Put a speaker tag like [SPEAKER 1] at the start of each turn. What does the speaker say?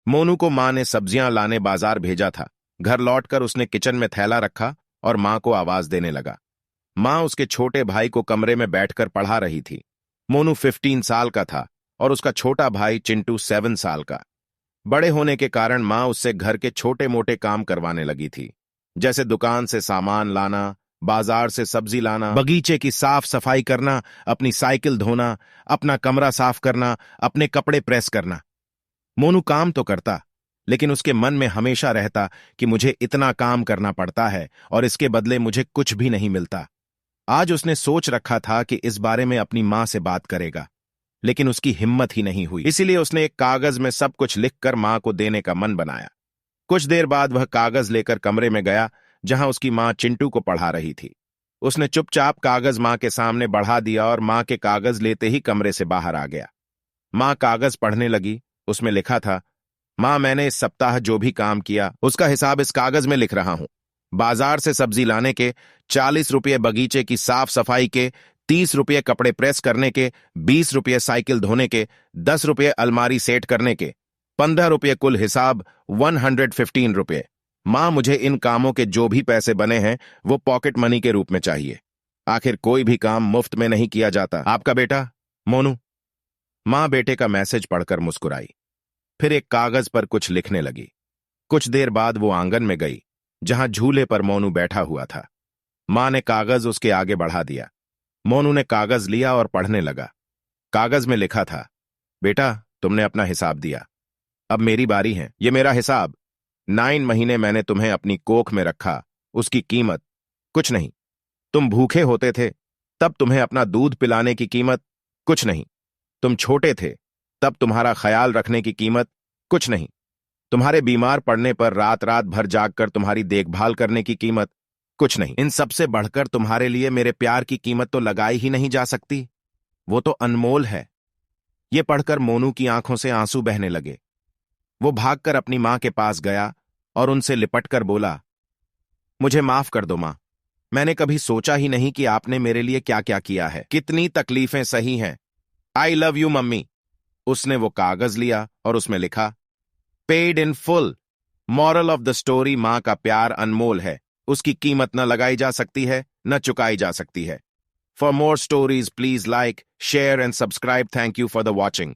[SPEAKER 1] मोनू को माँ ने सब्जियां लाने बाजार भेजा था। घर लौटकर उसने किचन में थैला रखा और माँ को आवाज देने लगा। माँ उसके छोटे भाई को कमरे में बैठकर पढ़ा रही थी। मोनू 15 साल का था और उसका छोटा भाई चिंटू 7 साल का। बड़े होने के कारण माँ उससे घर के छोटे मोटे काम करवाने लगी थी, जैसे दुकान से सामान लाना, बाजार से सब्जी लाना, बगीचे की साफ सफाई करना, अपनी साइकिल धोना, अपना कमरा साफ करना, अपने कपड़े प्रेस करना। मोनू काम तो करता, लेकिन उसके मन में हमेशा रहता कि मुझे इतना काम करना पड़ता है और इसके बदले मुझे कुछ भी नहीं मिलता। आज उसने सोच रखा था कि इस बारे में अपनी माँ से बात करेगा, लेकिन उसकी हिम्मत ही नहीं हुई। इसीलिए उसने एक कागज में सब कुछ लिखकर माँ को देने का मन बनाया। कुछ देर बाद वह कागज लेकर कमरे में गया जहां उसकी माँ चिंटू को पढ़ा रही थी। उसने चुपचाप कागज माँ के सामने बढ़ा दिया और माँ के कागज लेते ही कमरे से बाहर आ गया। माँ कागज पढ़ने लगी। उसमें लिखा था, माँ, मैंने इस सप्ताह जो भी काम किया उसका हिसाब इस कागज में लिख रहा हूं। बाजार से सब्जी लाने के 40 रुपये, बगीचे की साफ सफाई के 30 रुपये, कपड़े प्रेस करने के 20 रुपये, साइकिल धोने के 10 रुपये, अलमारी सेट करने के 15 रुपये, कुल हिसाब 115 रुपये। माँ, मुझे इन कामों के जो भी पैसे बने हैं वो पॉकेट मनी के रूप में चाहिए। आखिर कोई भी काम मुफ्त में नहीं किया जाता। आपका बेटा मोनू। माँ बेटे का मैसेज पढ़कर मुस्कुराई, फिर एक कागज पर कुछ लिखने लगी। कुछ देर बाद वो आंगन में गई जहां झूले पर मोनू बैठा हुआ था। माँ ने कागज उसके आगे बढ़ा दिया। मोनू ने कागज लिया और पढ़ने लगा। कागज में लिखा था, बेटा, तुमने अपना हिसाब दिया, अब मेरी बारी है। ये मेरा हिसाब। 9 महीने मैंने तुम्हें अपनी कोख में रखा, उसकी कीमत कुछ नहीं। तुम भूखे होते थे तब तुम्हें अपना दूध पिलाने की कीमत कुछ नहीं। तुम छोटे थे तब तुम्हारा ख्याल रखने की कीमत कुछ नहीं। तुम्हारे बीमार पड़ने पर रात रात भर जागकर तुम्हारी देखभाल करने की कीमत कुछ नहीं। इन सबसे बढ़कर तुम्हारे लिए मेरे प्यार की कीमत तो लगाई ही नहीं जा सकती। वो तो अनमोल है। ये पढ़कर मोनू की आंखों से आंसू बहने लगे। वो भागकर अपनी मां के पास गया और उनसे लिपटकर बोला, मुझे माफ कर दो मां, मैंने कभी सोचा ही नहीं कि आपने मेरे लिए क्या क्या किया है। कितनी तकलीफें सही हैं। I love you mummy. उसने वो कागज लिया और उसमें लिखा, paid in full. Moral of the story, मां का प्यार अनमोल है। उसकी कीमत न लगाई जा सकती है, न चुकाई जा सकती है। For more stories please like, share and subscribe. Thank you for the watching.